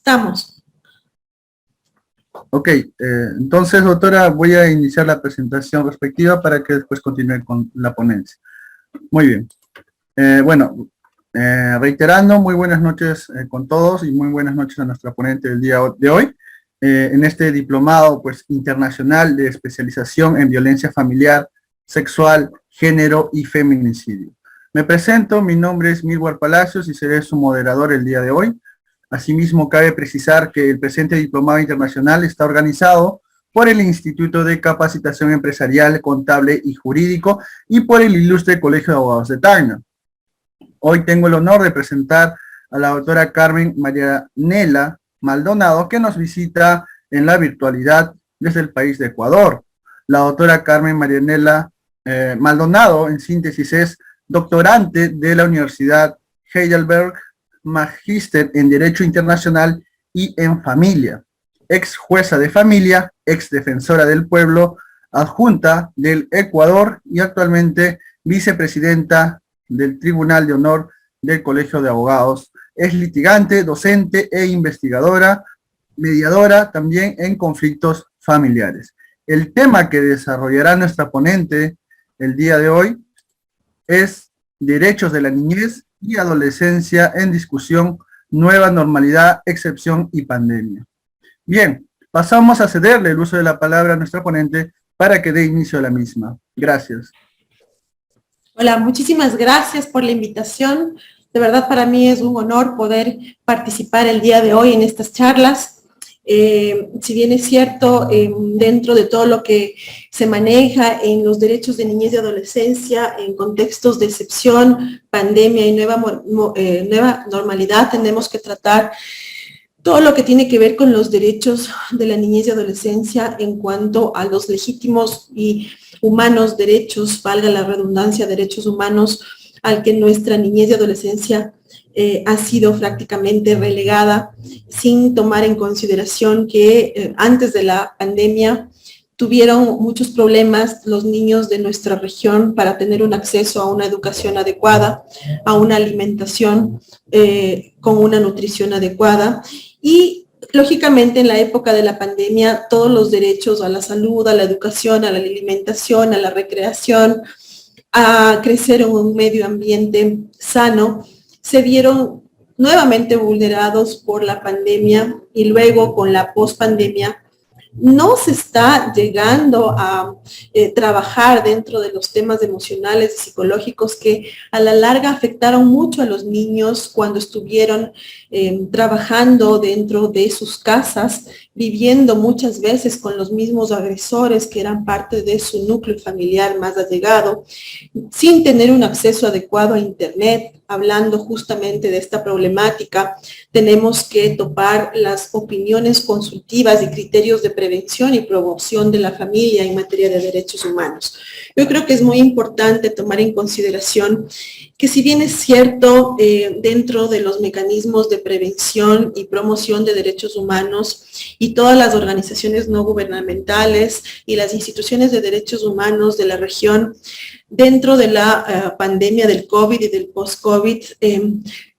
Estamos. Ok, entonces, doctora, voy a iniciar la presentación respectiva para que después continúe con la ponencia. Muy bien. Reiterando, muy buenas noches con todos y muy buenas noches a nuestra ponente del día de hoy. En este diplomado internacional de especialización en violencia familiar, sexual, género y feminicidio. Me presento, mi nombre es Milward Palacios y seré su moderador el día de hoy. Asimismo, cabe precisar que el presente diplomado internacional está organizado por el Instituto de Capacitación Empresarial, Contable y Jurídico y por el Ilustre Colegio de Abogados de Tacna. Hoy tengo el honor de presentar a la doctora Carmen Marianela Maldonado, que nos visita en la virtualidad desde el país de Ecuador. La doctora Carmen Marianela Maldonado, en síntesis, es doctorante de la Universidad Heidelberg, magíster en Derecho Internacional y en Familia, ex jueza de familia, ex defensora del pueblo, adjunta del Ecuador y actualmente vicepresidenta del Tribunal de Honor del Colegio de Abogados. Es litigante, docente e investigadora, mediadora también en conflictos familiares. El tema que desarrollará nuestra ponente el día de hoy es derechos de la niñez y adolescencia en discusión, nueva normalidad, excepción y pandemia. Bien, pasamos a cederle el uso de la palabra a nuestra ponente para que dé inicio a la misma. Gracias. Hola, muchísimas gracias por la invitación. De verdad, para mí es un honor poder participar el día de hoy en estas charlas. Si bien es cierto, dentro de todo lo que se maneja en los derechos de niñez y adolescencia, en contextos de excepción, pandemia y nueva normalidad, tenemos que tratar todo lo que tiene que ver con los derechos de la niñez y adolescencia en cuanto a los legítimos y humanos derechos, valga la redundancia, derechos humanos, al que nuestra niñez y adolescencia ha sido prácticamente relegada, sin tomar en consideración que antes de la pandemia tuvieron muchos problemas los niños de nuestra región para tener un acceso a una educación adecuada, a una alimentación con una nutrición adecuada y lógicamente en la época de la pandemia todos los derechos a la salud, a la educación, a la alimentación, a la recreación, a crecer en un medio ambiente sano, se vieron nuevamente vulnerados por la pandemia y luego con la pospandemia no se está llegando a trabajar dentro de los temas emocionales y psicológicos que a la larga afectaron mucho a los niños cuando estuvieron trabajando dentro de sus casas, viviendo muchas veces con los mismos agresores que eran parte de su núcleo familiar más allegado, sin tener un acceso adecuado a Internet. Hablando justamente de esta problemática, tenemos que topar las opiniones consultivas y criterios de prevención y promoción de la familia en materia de derechos humanos. Yo creo que es muy importante tomar en consideración que si bien es cierto, dentro de los mecanismos de prevención y promoción de derechos humanos y todas las organizaciones no gubernamentales y las instituciones de derechos humanos de la región, dentro de la pandemia del COVID y del post-COVID,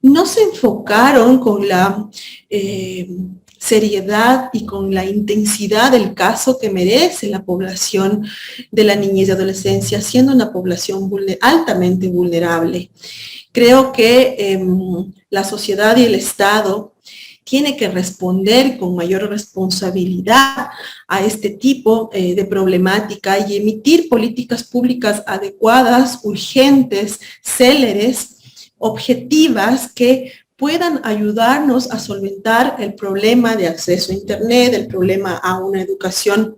no se enfocaron con la seriedad y con la intensidad del caso que merece la población de la niñez y adolescencia, siendo una población altamente vulnerable. Creo que la sociedad y el Estado tiene que responder con mayor responsabilidad a este tipo de problemática y emitir políticas públicas adecuadas, urgentes, céleres, objetivas que puedan ayudarnos a solventar el problema de acceso a Internet, el problema a una educación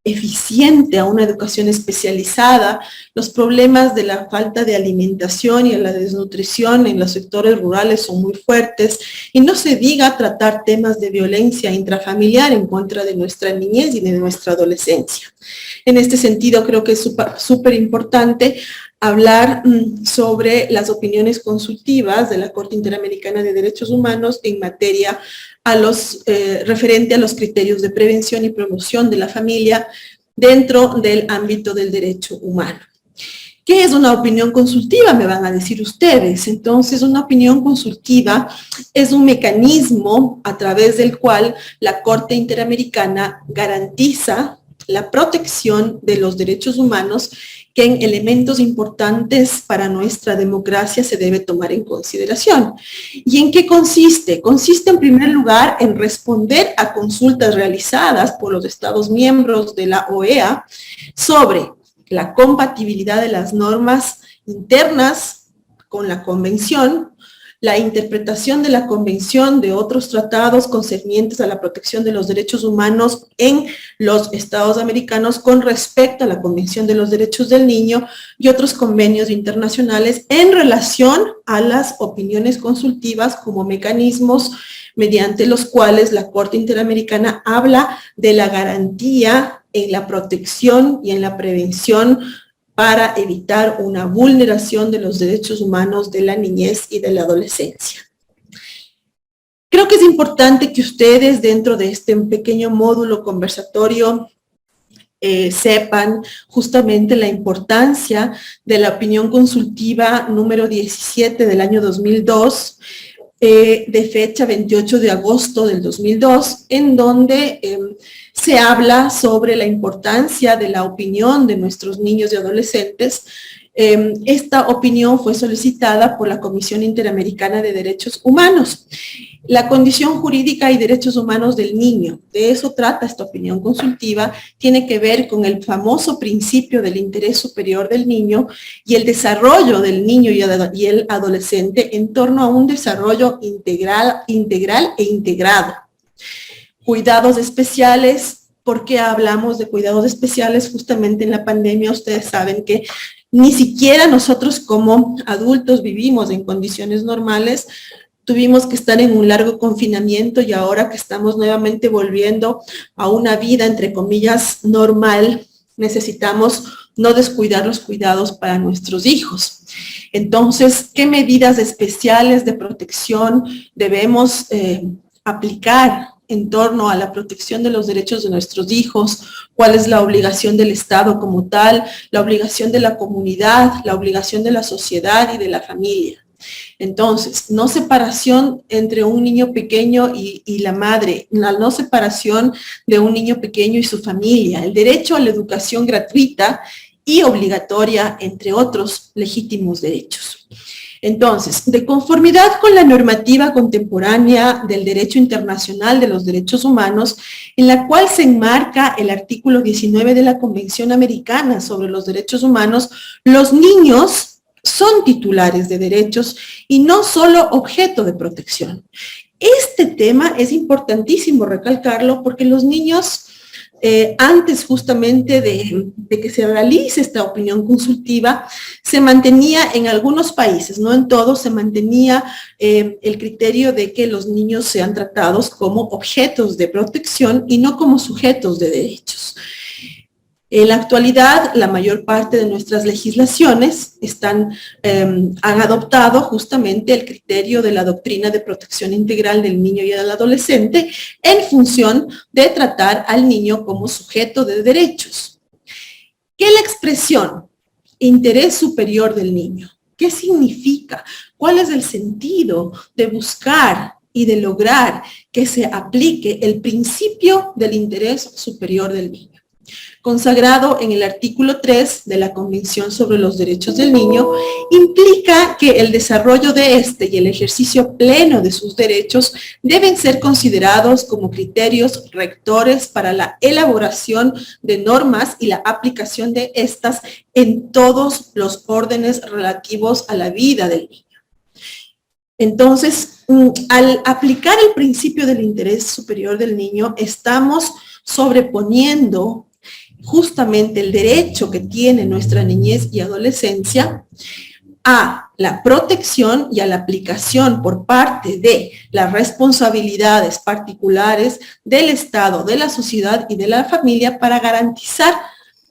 eficiente, a una educación especializada, los problemas de la falta de alimentación y la desnutrición en los sectores rurales son muy fuertes, y no se diga tratar temas de violencia intrafamiliar en contra de nuestra niñez y de nuestra adolescencia. En este sentido, creo que es súper importante hablar sobre las opiniones consultivas de la Corte Interamericana de Derechos Humanos en materia referente a los criterios de prevención y promoción de la familia dentro del ámbito del derecho humano. ¿Qué es una opinión consultiva? Me van a decir ustedes. Entonces, una opinión consultiva es un mecanismo a través del cual la Corte Interamericana garantiza la protección de los derechos humanos que en elementos importantes para nuestra democracia se debe tomar en consideración. ¿Y en qué consiste? Consiste en primer lugar en responder a consultas realizadas por los Estados miembros de la OEA sobre la compatibilidad de las normas internas con la Convención, la interpretación de la Convención de otros tratados concernientes a la protección de los derechos humanos en los Estados americanos con respecto a la Convención de los Derechos del Niño y otros convenios internacionales en relación a las opiniones consultivas como mecanismos mediante los cuales la Corte Interamericana habla de la garantía en la protección y en la prevención para evitar una vulneración de los derechos humanos de la niñez y de la adolescencia. Creo que es importante que ustedes dentro de este pequeño módulo conversatorio sepan justamente la importancia de la opinión consultiva número 17 del año 2002, de fecha 28 de agosto del 2002, en donde se habla sobre la importancia de la opinión de nuestros niños y adolescentes. Esta opinión fue solicitada por la Comisión Interamericana de Derechos Humanos. La condición jurídica y derechos humanos del niño, de eso trata esta opinión consultiva, tiene que ver con el famoso principio del interés superior del niño y el desarrollo del niño y el adolescente en torno a un desarrollo integral e integrado. Cuidados especiales. ¿Por qué hablamos de cuidados especiales? Justamente en la pandemia ustedes saben que ni siquiera nosotros como adultos vivimos en condiciones normales. Tuvimos que estar en un largo confinamiento y ahora que estamos nuevamente volviendo a una vida, entre comillas, normal, necesitamos no descuidar los cuidados para nuestros hijos. Entonces, ¿qué medidas especiales de protección debemos aplicar en torno a la protección de los derechos de nuestros hijos? ¿Cuál es la obligación del Estado como tal, la obligación de la comunidad, la obligación de la sociedad y de la familia? Entonces, no separación entre un niño pequeño y la madre, la no separación de un niño pequeño y su familia, el derecho a la educación gratuita y obligatoria, entre otros legítimos derechos. Entonces, de conformidad con la normativa contemporánea del derecho internacional de los derechos humanos, en la cual se enmarca el artículo 19 de la Convención Americana sobre los Derechos Humanos, los niños son titulares de derechos y no solo objeto de protección. Este tema es importantísimo recalcarlo porque los niños, antes justamente de que se realice esta opinión consultiva, se mantenía en algunos países, no en todos, se mantenía el criterio de que los niños sean tratados como objetos de protección y no como sujetos de derechos. En la actualidad, la mayor parte de nuestras legislaciones han adoptado justamente el criterio de la doctrina de protección integral del niño y del adolescente en función de tratar al niño como sujeto de derechos. ¿Qué es la expresión interés superior del niño? ¿Qué significa? ¿Cuál es el sentido de buscar y de lograr que se aplique el principio del interés superior del niño? Consagrado en el artículo 3 de la Convención sobre los Derechos del Niño, implica que el desarrollo de este y el ejercicio pleno de sus derechos deben ser considerados como criterios rectores para la elaboración de normas y la aplicación de estas en todos los órdenes relativos a la vida del niño. Entonces, al aplicar el principio del interés superior del niño, estamos sobreponiendo justamente el derecho que tiene nuestra niñez y adolescencia a la protección y a la aplicación por parte de las responsabilidades particulares del Estado, de la sociedad y de la familia para garantizar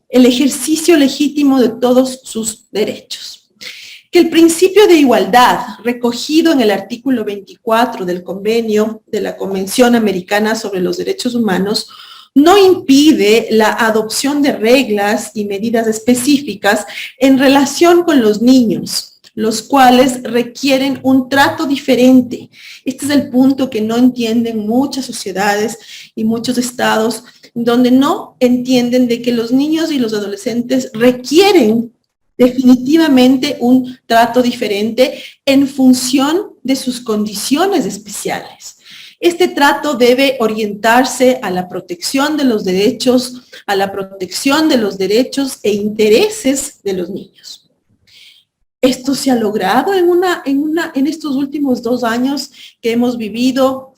el ejercicio legítimo de todos sus derechos. Que el principio de igualdad recogido en el artículo 24 del convenio de la Convención Americana sobre los Derechos Humanos no impide la adopción de reglas y medidas específicas en relación con los niños, los cuales requieren un trato diferente. Este es el punto que no entienden muchas sociedades y muchos estados, donde no entienden de que los niños y los adolescentes requieren definitivamente un trato diferente en función de sus condiciones especiales. Este trato debe orientarse a la protección de los derechos, a la protección de los derechos e intereses de los niños. Esto se ha logrado en estos últimos 2 años que hemos vivido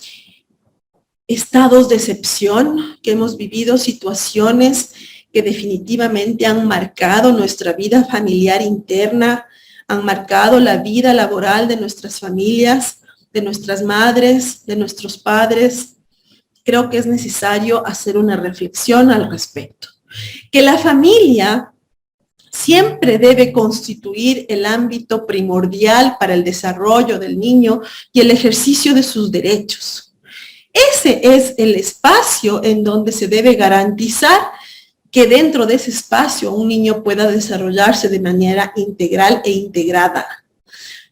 estados de excepción, que hemos vivido situaciones que definitivamente han marcado nuestra vida familiar interna, han marcado la vida laboral de nuestras familias, de nuestras madres, de nuestros padres. Creo que es necesario hacer una reflexión al respecto. Que la familia siempre debe constituir el ámbito primordial para el desarrollo del niño y el ejercicio de sus derechos. Ese es el espacio en donde se debe garantizar que dentro de ese espacio un niño pueda desarrollarse de manera integral e integrada.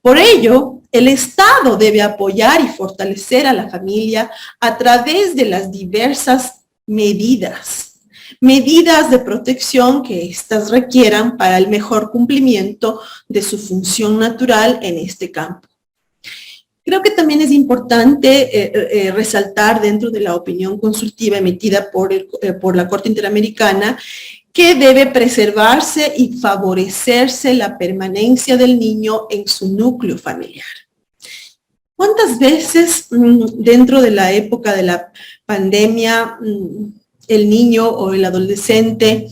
Por ello, el Estado debe apoyar y fortalecer a la familia a través de las diversas medidas de protección que éstas requieran para el mejor cumplimiento de su función natural en este campo. Creo que también es importante resaltar dentro de la opinión consultiva emitida por la Corte Interamericana que debe preservarse y favorecerse la permanencia del niño en su núcleo familiar. ¿Cuántas veces dentro de la época de la pandemia el niño o el adolescente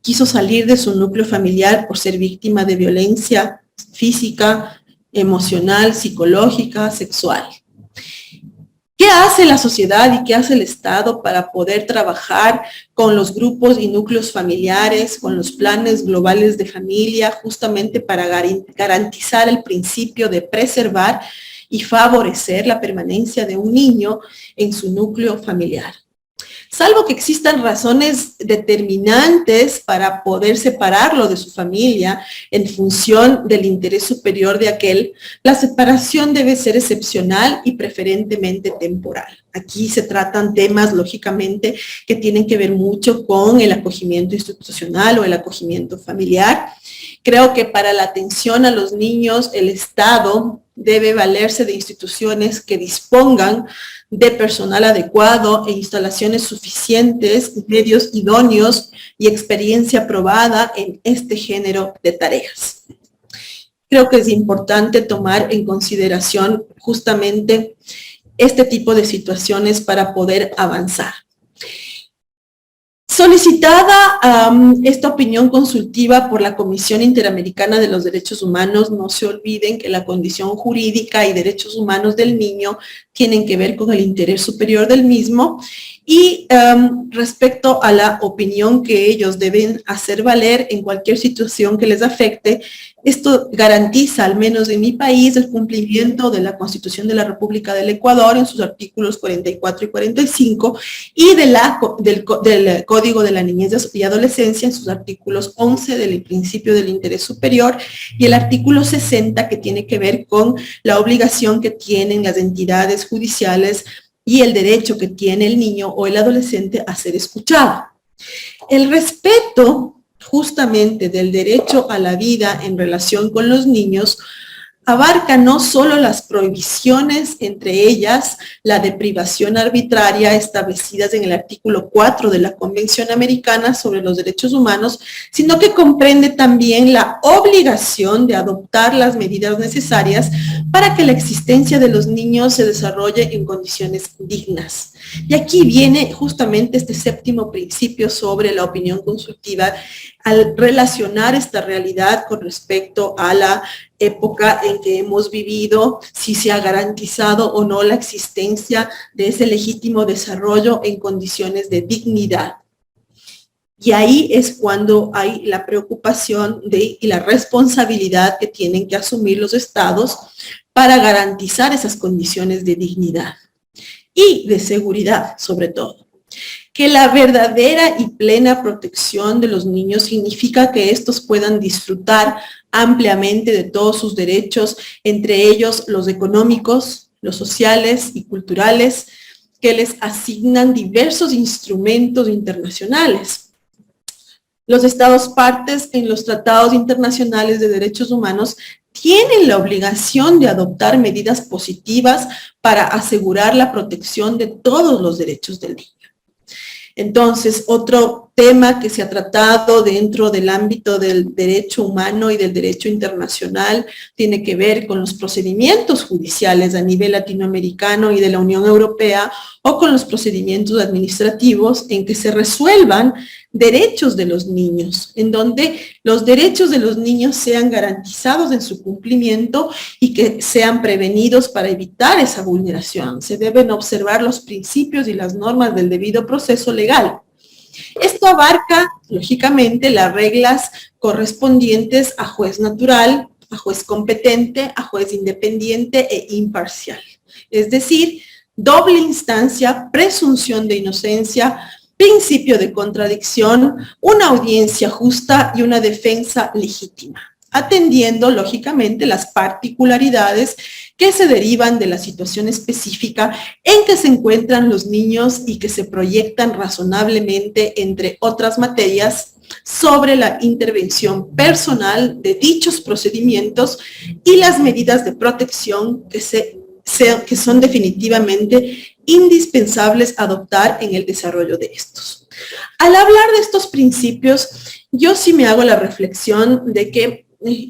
quiso salir de su núcleo familiar por ser víctima de violencia física, emocional, psicológica, sexual? ¿Qué hace la sociedad y qué hace el Estado para poder trabajar con los grupos y núcleos familiares, con los planes globales de familia, justamente para garantizar el principio de preservar y favorecer la permanencia de un niño en su núcleo familiar? Salvo que existan razones determinantes para poder separarlo de su familia en función del interés superior de aquel, la separación debe ser excepcional y preferentemente temporal. Aquí se tratan temas, lógicamente, que tienen que ver mucho con el acogimiento institucional o el acogimiento familiar. Creo que para la atención a los niños, el Estado debe valerse de instituciones que dispongan de personal adecuado e instalaciones suficientes, medios idóneos y experiencia probada en este género de tareas. Creo que es importante tomar en consideración justamente este tipo de situaciones para poder avanzar. Solicitada esta opinión consultiva por la Comisión Interamericana de los Derechos Humanos, no se olviden que la condición jurídica y derechos humanos del niño tienen que ver con el interés superior del mismo, y respecto a la opinión que ellos deben hacer valer en cualquier situación que les afecte, esto garantiza, al menos en mi país, el cumplimiento de la Constitución de la República del Ecuador en sus artículos 44 y 45 y del Código de la Niñez y Adolescencia en sus artículos 11 del principio del interés superior y el artículo 60 que tiene que ver con la obligación que tienen las entidades judiciales y el derecho que tiene el niño o el adolescente a ser escuchado. El respeto justamente del derecho a la vida en relación con los niños abarca no solo las prohibiciones, entre ellas la de privación arbitraria establecidas en el artículo 4 de la Convención Americana sobre los Derechos Humanos, sino que comprende también la obligación de adoptar las medidas necesarias para que la existencia de los niños se desarrolle en condiciones dignas. Y aquí viene justamente este séptimo principio sobre la opinión consultiva, al relacionar esta realidad con respecto a la época en que hemos vivido, si se ha garantizado o no la existencia de ese legítimo desarrollo en condiciones de dignidad. Y ahí es cuando hay la preocupación y la responsabilidad que tienen que asumir los estados para garantizar esas condiciones de dignidad y de seguridad, sobre todo. que la verdadera y plena protección de los niños significa que estos puedan disfrutar ampliamente de todos sus derechos, entre ellos los económicos, los sociales y culturales, que les asignan diversos instrumentos internacionales. Los Estados partes en los tratados internacionales de derechos humanos tienen la obligación de adoptar medidas positivas para asegurar la protección de todos los derechos del niño. Entonces, otro tema que se ha tratado dentro del ámbito del derecho humano y del derecho internacional tiene que ver con los procedimientos judiciales a nivel latinoamericano y de la Unión Europea, o con los procedimientos administrativos en que se resuelvan derechos de los niños, en donde los derechos de los niños sean garantizados en su cumplimiento y que sean prevenidos para evitar esa vulneración. Se deben observar los principios y las normas del debido proceso legal. Esto abarca, lógicamente, las reglas correspondientes a juez natural, a juez competente, a juez independiente e imparcial. Es decir, doble instancia, presunción de inocencia, principio de contradicción, una audiencia justa y una defensa legítima, atendiendo, lógicamente, las particularidades que se derivan de la situación específica en que se encuentran los niños y que se proyectan razonablemente, entre otras materias, sobre la intervención personal de dichos procedimientos y las medidas de protección que son definitivamente indispensables adoptar en el desarrollo de estos. Al hablar de estos principios, yo sí me hago la reflexión de que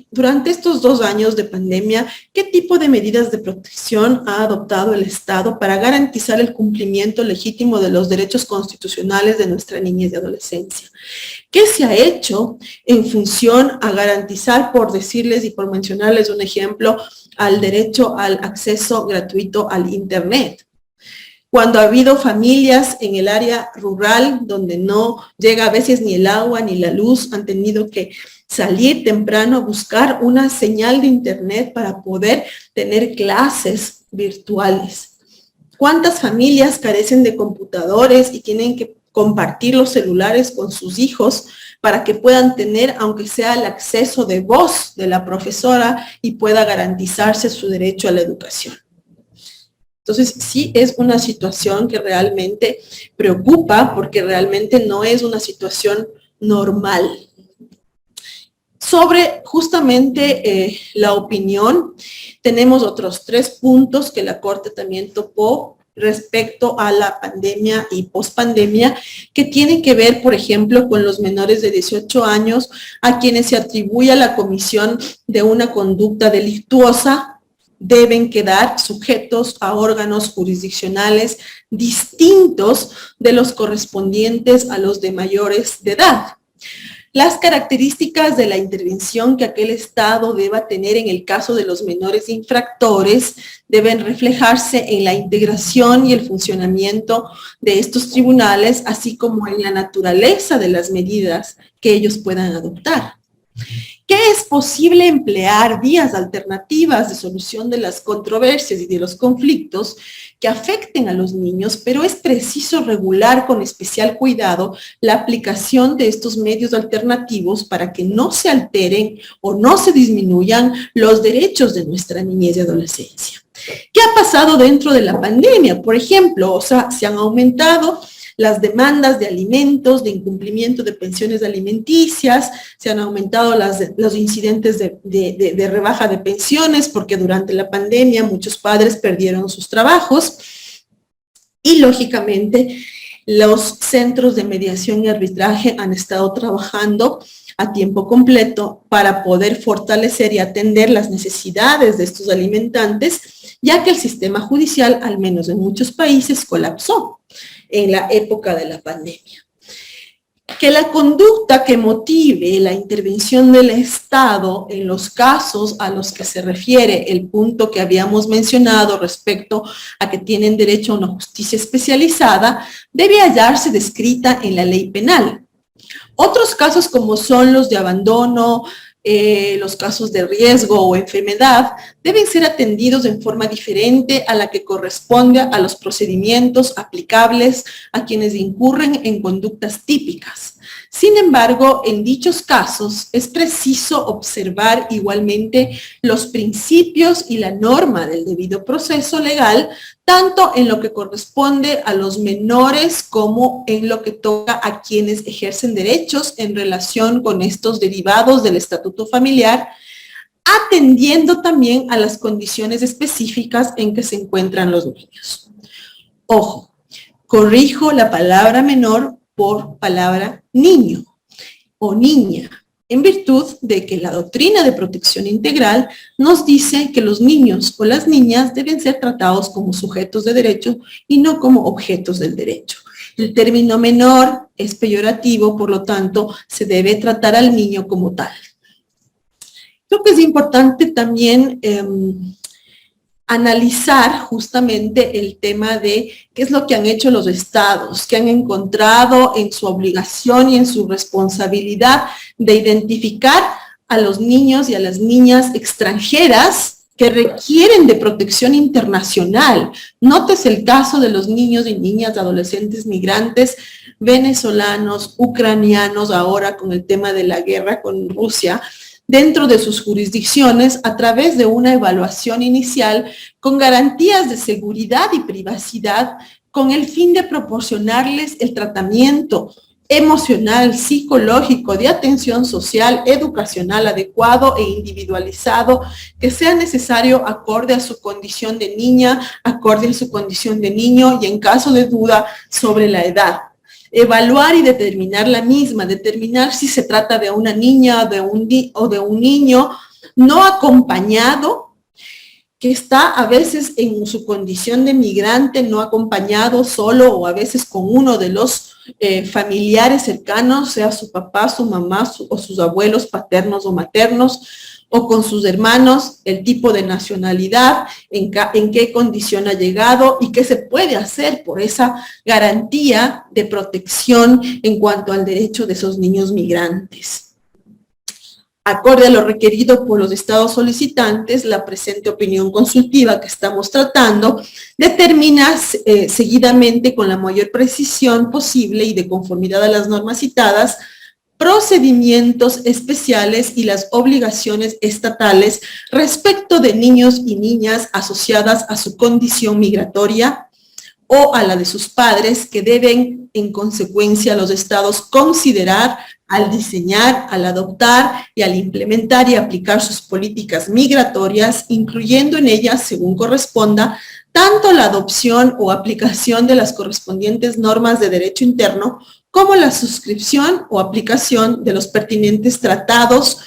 durante estos 2 años de pandemia, ¿qué tipo de medidas de protección ha adoptado el Estado para garantizar el cumplimiento legítimo de los derechos constitucionales de nuestra niñez y adolescencia? ¿Qué se ha hecho en función a garantizar, por decirles y por mencionarles un ejemplo, al derecho al acceso gratuito al Internet? Cuando ha habido familias en el área rural donde no llega a veces ni el agua ni la luz, han tenido que salir temprano a buscar una señal de Internet para poder tener clases virtuales. ¿Cuántas familias carecen de computadores y tienen que compartir los celulares con sus hijos para que puedan tener, aunque sea el acceso de voz de la profesora, y pueda garantizarse su derecho a la educación? Entonces, sí es una situación que realmente preocupa, porque realmente no es una situación normal. Sobre justamente la opinión, tenemos otros 3 puntos que la Corte también topó respecto a la pandemia y pospandemia, que tienen que ver, por ejemplo, con los menores de 18 años, a quienes se atribuye la comisión de una conducta delictuosa, deben quedar sujetos a órganos jurisdiccionales distintos de los correspondientes a los de mayores de edad. Las características de la intervención que aquel Estado deba tener en el caso de los menores infractores deben reflejarse en la integración y el funcionamiento de estos tribunales, así como en la naturaleza de las medidas que ellos puedan adoptar. ¿Qué es posible emplear vías alternativas de solución de las controversias y de los conflictos que afecten a los niños, pero es preciso regular con especial cuidado la aplicación de estos medios alternativos para que no se alteren o no se disminuyan los derechos de nuestra niñez y adolescencia? ¿Qué ha pasado dentro de la pandemia? Por ejemplo, se han aumentado las demandas de alimentos, de incumplimiento de pensiones alimenticias, se han aumentado los incidentes de rebaja de pensiones, porque durante la pandemia muchos padres perdieron sus trabajos, y lógicamente los centros de mediación y arbitraje han estado trabajando a tiempo completo para poder fortalecer y atender las necesidades de estos alimentantes, ya que el sistema judicial, al menos en muchos países, colapsó en la época de la pandemia. Que la conducta que motive la intervención del Estado en los casos a los que se refiere el punto que habíamos mencionado respecto a que tienen derecho a una justicia especializada, debe hallarse descrita en la ley penal. Otros casos, como son los de abandono, los casos de riesgo o enfermedad deben ser atendidos en forma diferente a la que corresponde a los procedimientos aplicables a quienes incurren en conductas típicas. Sin embargo, en dichos casos es preciso observar igualmente los principios y la norma del debido proceso legal, tanto en lo que corresponde a los menores como en lo que toca a quienes ejercen derechos en relación con estos derivados del estatuto familiar, atendiendo también a las condiciones específicas en que se encuentran los niños. Ojo, corrijo la palabra menor por palabra niño o niña, en virtud de que la doctrina de protección integral nos dice que los niños o las niñas deben ser tratados como sujetos de derecho y no como objetos del derecho. El término menor es peyorativo, por lo tanto, se debe tratar al niño como tal. Creo que es importante también analizar justamente el tema de qué es lo que han hecho los estados, que han encontrado en su obligación y en su responsabilidad de identificar a los niños y a las niñas extranjeras que requieren de protección internacional. Nótese el caso de los niños y niñas, adolescentes migrantes, venezolanos, ucranianos, ahora con el tema de la guerra con Rusia, dentro de sus jurisdicciones a través de una evaluación inicial con garantías de seguridad y privacidad con el fin de proporcionarles el tratamiento emocional, psicológico, de atención social, educacional adecuado e individualizado que sea necesario acorde a su condición de niña, acorde a su condición de niño y en caso de duda sobre la edad. Evaluar y determinar la misma, determinar si se trata de una niña o de un niño no acompañado, que está a veces en su condición de migrante, no acompañado solo o a veces con uno de los familiares cercanos, sea su papá, su mamá o sus abuelos paternos o maternos, o con sus hermanos, el tipo de nacionalidad, en qué condición ha llegado y qué se puede hacer por esa garantía de protección en cuanto al derecho de esos niños migrantes. Acorde a lo requerido por los estados solicitantes, la presente opinión consultiva que estamos tratando determina seguidamente con la mayor precisión posible y de conformidad a las normas citadas procedimientos especiales y las obligaciones estatales respecto de niños y niñas asociadas a su condición migratoria o a la de sus padres que deben en consecuencia los estados considerar al diseñar, al adoptar y al implementar y aplicar sus políticas migratorias, incluyendo en ellas, según corresponda, tanto la adopción o aplicación de las correspondientes normas de derecho interno como la suscripción o aplicación de los pertinentes tratados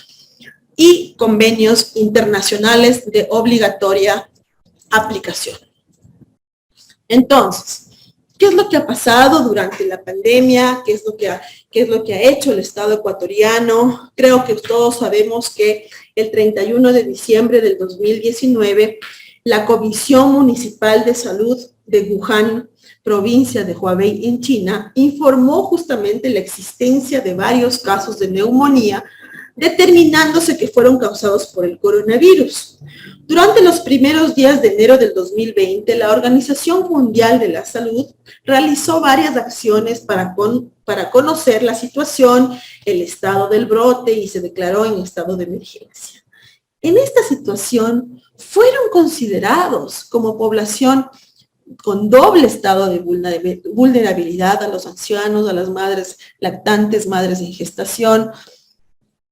y convenios internacionales de obligatoria aplicación. Entonces, ¿qué es lo que ha pasado durante la pandemia? ¿Qué es lo que ha hecho el Estado ecuatoriano? Creo que todos sabemos que el 31 de diciembre del 2019, la Comisión Municipal de Salud de Wuhan, provincia de Hubei en China, informó justamente la existencia de varios casos de neumonía, determinándose que fueron causados por el coronavirus. Durante los primeros días de enero del 2020, la Organización Mundial de la Salud realizó varias acciones para conocer la situación, el estado del brote y se declaró en estado de emergencia. En esta situación fueron considerados como población con doble estado de vulnerabilidad a los ancianos, a las madres lactantes, madres en gestación,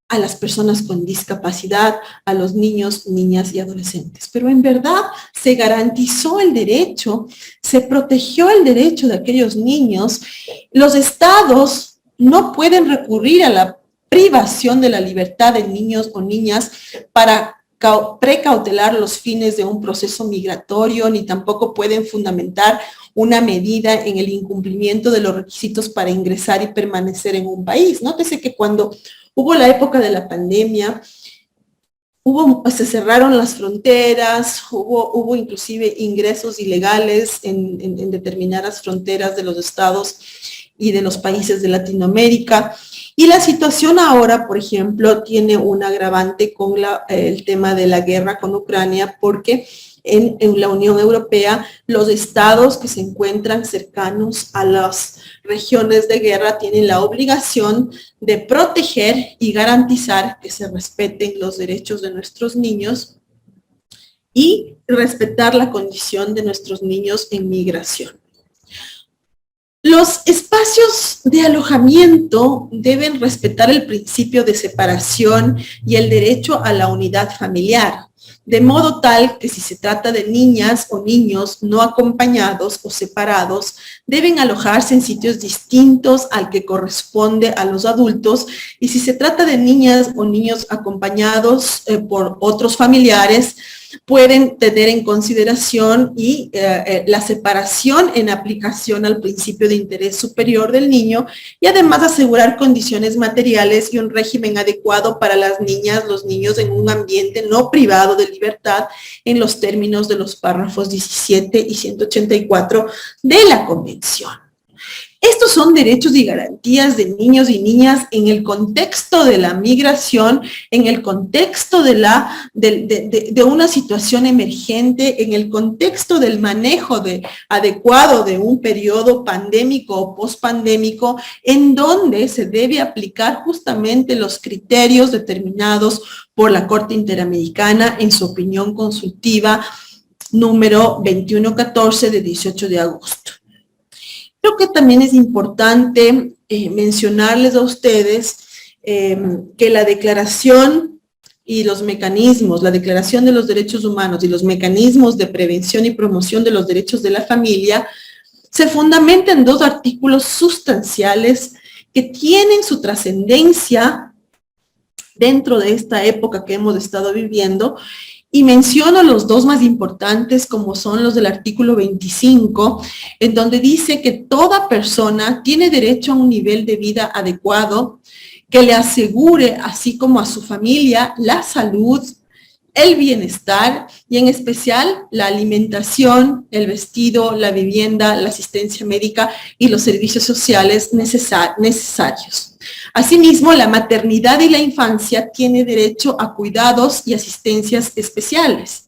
a las personas con discapacidad, a los niños, niñas y adolescentes. Pero en verdad se garantizó el derecho, se protegió el derecho de aquellos niños. Los estados no pueden recurrir a la privación de la libertad de niños o niñas para precautelar los fines de un proceso migratorio, ni tampoco pueden fundamentar una medida en el incumplimiento de los requisitos para ingresar y permanecer en un país. Nótese que cuando hubo la época de la pandemia, se cerraron las fronteras, hubo inclusive ingresos ilegales en determinadas fronteras de los estados y de los países de Latinoamérica, Y la situación ahora, por ejemplo, tiene un agravante con el tema de la guerra con Ucrania, porque en la Unión Europea, los estados que se encuentran cercanos a las regiones de guerra tienen la obligación de proteger y garantizar que se respeten los derechos de nuestros niños y respetar la condición de nuestros niños en migración. Los espacios de alojamiento deben respetar el principio de separación y el derecho a la unidad familiar, de modo tal que si se trata de niñas o niños no acompañados o separados, deben alojarse en sitios distintos al que corresponde a los adultos, y si se trata de niñas o niños acompañados por otros familiares, pueden tener en consideración la separación en aplicación al principio de interés superior del niño, y además asegurar condiciones materiales y un régimen adecuado para las niñas, los niños en un ambiente no privado de libertad en los términos de los párrafos 17 y 184 de la Convención. Estos son derechos y garantías de niños y niñas en el contexto de la migración, en el contexto de una situación emergente, en el contexto del manejo adecuado de un periodo pandémico o pospandémico, en donde se debe aplicar justamente los criterios determinados por la Corte Interamericana en su opinión consultiva número 2114 de 18 de agosto. Creo que también es importante mencionarles a ustedes que la declaración y los mecanismos, la Declaración de los Derechos Humanos y los mecanismos de prevención y promoción de los derechos de la familia se fundamenta en dos artículos sustanciales que tienen su trascendencia dentro de esta época que hemos estado viviendo. Y menciono los dos más importantes, como son los del artículo 25, en donde dice que toda persona tiene derecho a un nivel de vida adecuado que le asegure, así como a su familia, la salud, el bienestar y en especial la alimentación, el vestido, la vivienda, la asistencia médica y los servicios sociales necesarios. Asimismo, la maternidad y la infancia tiene derecho a cuidados y asistencias especiales.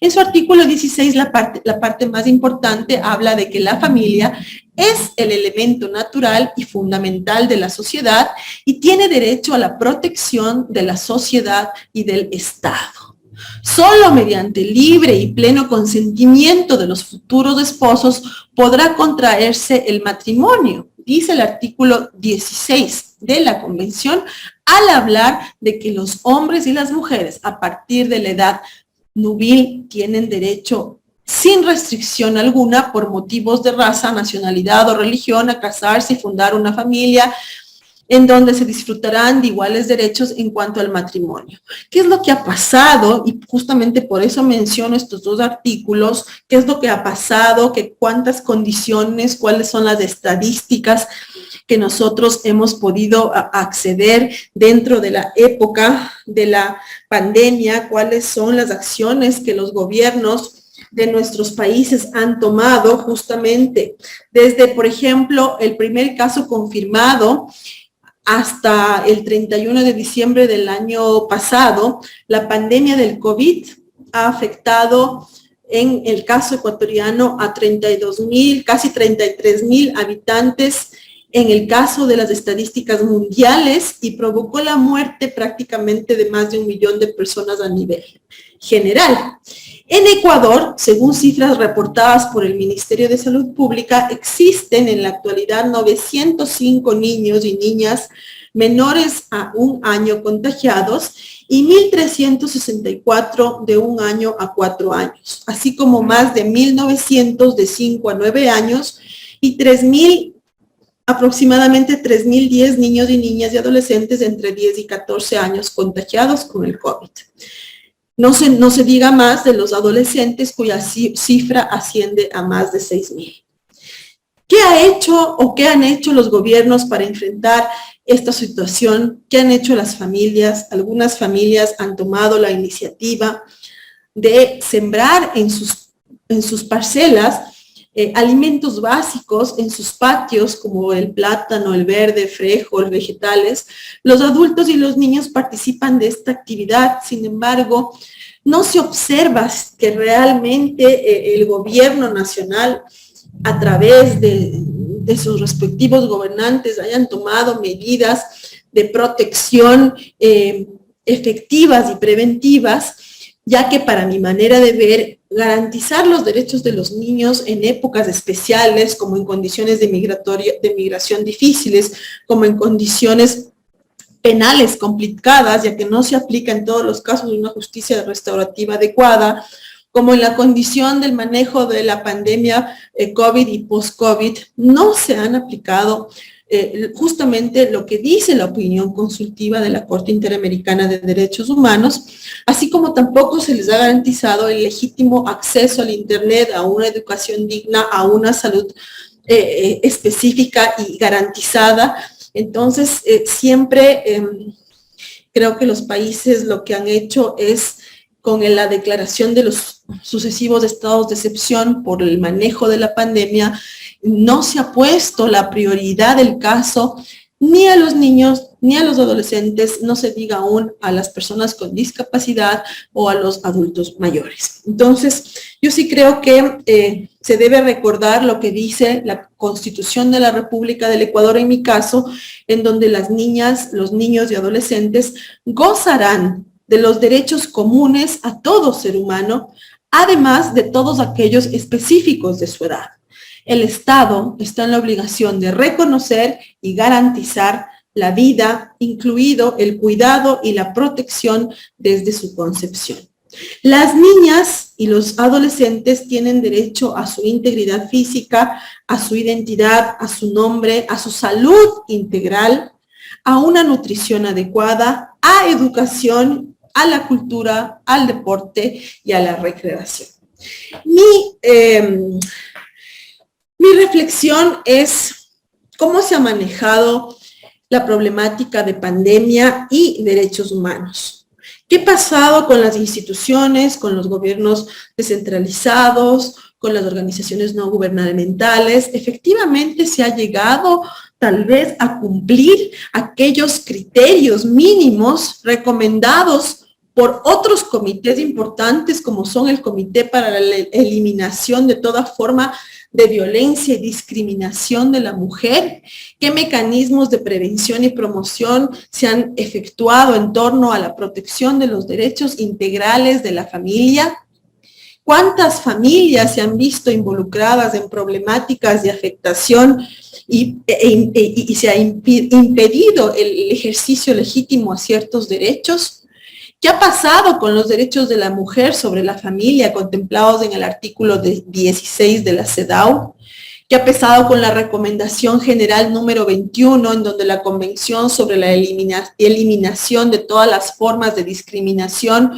En su artículo 16, la parte más importante habla de que la familia es el elemento natural y fundamental de la sociedad y tiene derecho a la protección de la sociedad y del Estado. Solo mediante libre y pleno consentimiento de los futuros esposos podrá contraerse el matrimonio, dice el artículo 16 de la Convención, al hablar de que los hombres y las mujeres a partir de la edad nubil tienen derecho sin restricción alguna por motivos de raza, nacionalidad o religión a casarse y fundar una familia en donde se disfrutarán de iguales derechos en cuanto al matrimonio. ¿Qué es lo que ha pasado? Y justamente por eso menciono estos dos artículos. ¿Qué es lo que ha pasado? ¿Cuántas condiciones? ¿Cuáles son las estadísticas que nosotros hemos podido acceder dentro de la época de la pandemia? ¿Cuáles son las acciones que los gobiernos de nuestros países han tomado justamente desde, por ejemplo, el primer caso confirmado hasta el 31 de diciembre del año pasado? La pandemia del COVID ha afectado en el caso ecuatoriano a 32,000, casi 33,000 habitantes en el caso de las estadísticas mundiales y provocó la muerte prácticamente de más de 1 millón de personas a nivel general. En Ecuador, según cifras reportadas por el Ministerio de Salud Pública, existen en la actualidad 905 niños y niñas menores a 1 año contagiados y 1.364 de 1 año a 4 años, así como más de 1.900 de 5 a 9 años y aproximadamente 3.010 niños y niñas y adolescentes de entre 10 y 14 años contagiados con el COVID. No se diga más de los adolescentes cuya cifra asciende a más de 6,000. ¿Qué ha hecho o qué han hecho los gobiernos para enfrentar esta situación? ¿Qué han hecho las familias? Algunas familias han tomado la iniciativa de sembrar en sus parcelas alimentos básicos en sus patios, como el plátano, el verde, frijoles, vegetales, los adultos y los niños participan de esta actividad. Sin embargo, no se observa que realmente el gobierno nacional, a través de sus respectivos gobernantes, hayan tomado medidas de protección efectivas y preventivas, ya que para mi manera de ver, garantizar los derechos de los niños en épocas especiales, como en condiciones de migración difíciles, como en condiciones penales complicadas, ya que no se aplica en todos los casos una justicia restaurativa adecuada, como en la condición del manejo de la pandemia COVID y post-COVID, no se han aplicado justamente lo que dice la opinión consultiva de la Corte Interamericana de Derechos Humanos, así como tampoco se les ha garantizado el legítimo acceso al Internet, a una educación digna, a una salud específica y garantizada. Entonces, siempre creo que los países lo que han hecho es, con la declaración de los sucesivos estados de excepción por el manejo de la pandemia, no se ha puesto la prioridad del caso ni a los niños, ni a los adolescentes, no se diga aún a las personas con discapacidad o a los adultos mayores. Entonces, yo sí creo que se debe recordar lo que dice la Constitución de la República del Ecuador, en mi caso, en donde las niñas, los niños y adolescentes gozarán de los derechos comunes a todo ser humano, además de todos aquellos específicos de su edad. El Estado está en la obligación de reconocer y garantizar la vida, incluido el cuidado y la protección desde su concepción. Las niñas y los adolescentes tienen derecho a su integridad física, a su identidad, a su nombre, a su salud integral, a una nutrición adecuada, a educación, a la cultura, al deporte y a la recreación. Mi reflexión es cómo se ha manejado la problemática de pandemia y derechos humanos. ¿Qué ha pasado con las instituciones, con los gobiernos descentralizados, con las organizaciones no gubernamentales? Efectivamente se ha llegado tal vez a cumplir aquellos criterios mínimos recomendados por otros comités importantes, como son el Comité para la Eliminación de toda forma de violencia y discriminación de la mujer. ¿Qué mecanismos de prevención y promoción se han efectuado en torno a la protección de los derechos integrales de la familia? ¿Cuántas familias se han visto involucradas en problemáticas de afectación y se ha impedido el ejercicio legítimo a ciertos derechos? ¿Qué ha pasado con los derechos de la mujer sobre la familia contemplados en el artículo 16 de la CEDAW? ¿Qué ha pasado con la recomendación general número 21, en donde la Convención sobre la eliminación de todas las formas de discriminación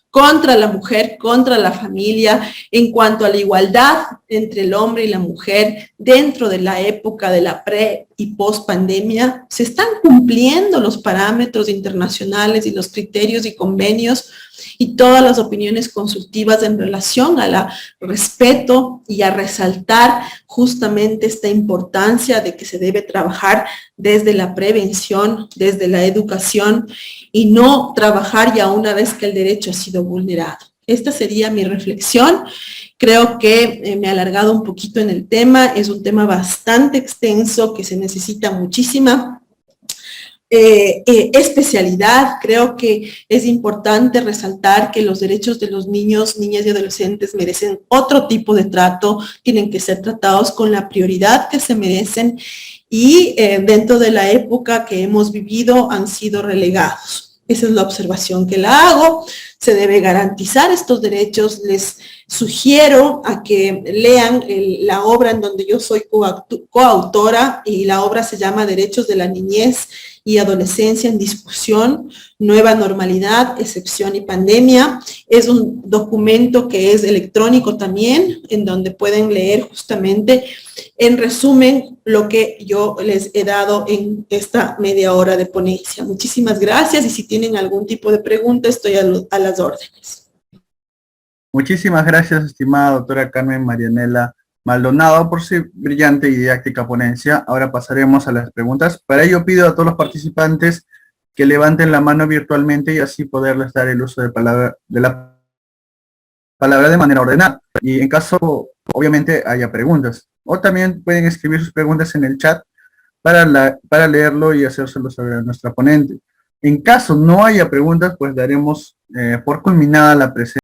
contra la mujer, contra la familia, en cuanto a la igualdad entre el hombre y la mujer dentro de la época de la pre- y post-pandemia? ¿Se están cumpliendo los parámetros internacionales y los criterios y convenios y todas las opiniones consultivas en relación al respeto y a resaltar justamente esta importancia de que se debe trabajar desde la prevención, desde la educación, y no trabajar ya una vez que el derecho ha sido vulnerado? Esta sería mi reflexión. Creo que me he alargado un poquito en el tema. Es un tema bastante extenso que se necesita muchísima especialidad. Creo que es importante resaltar que los derechos de los niños, niñas y adolescentes merecen otro tipo de trato, tienen que ser tratados con la prioridad que se merecen y dentro de la época que hemos vivido han sido relegados. Esa es la observación que la hago. Se debe garantizar estos derechos. Les sugiero a que lean la obra en donde yo soy coautora, y la obra se llama Derechos de la Niñez y Adolescencia en Discusión, Nueva Normalidad, Excepción y Pandemia. Es un documento que es electrónico también, en donde pueden leer justamente, en resumen, lo que yo les he dado en esta media hora de ponencia. Muchísimas gracias, y si tienen algún tipo de pregunta, estoy a las órdenes. Muchísimas gracias, estimada doctora Carmen Marianela Maldonado por su brillante y didáctica ponencia. Ahora pasaremos a las preguntas. Para ello pido a todos los participantes que levanten la mano virtualmente y así poderles dar el uso de la palabra de manera ordenada. Y en caso, obviamente, haya preguntas. O también pueden escribir sus preguntas en el chat para leerlo y hacérselo saber a nuestra ponente. En caso no haya preguntas, pues daremos por culminada la presentación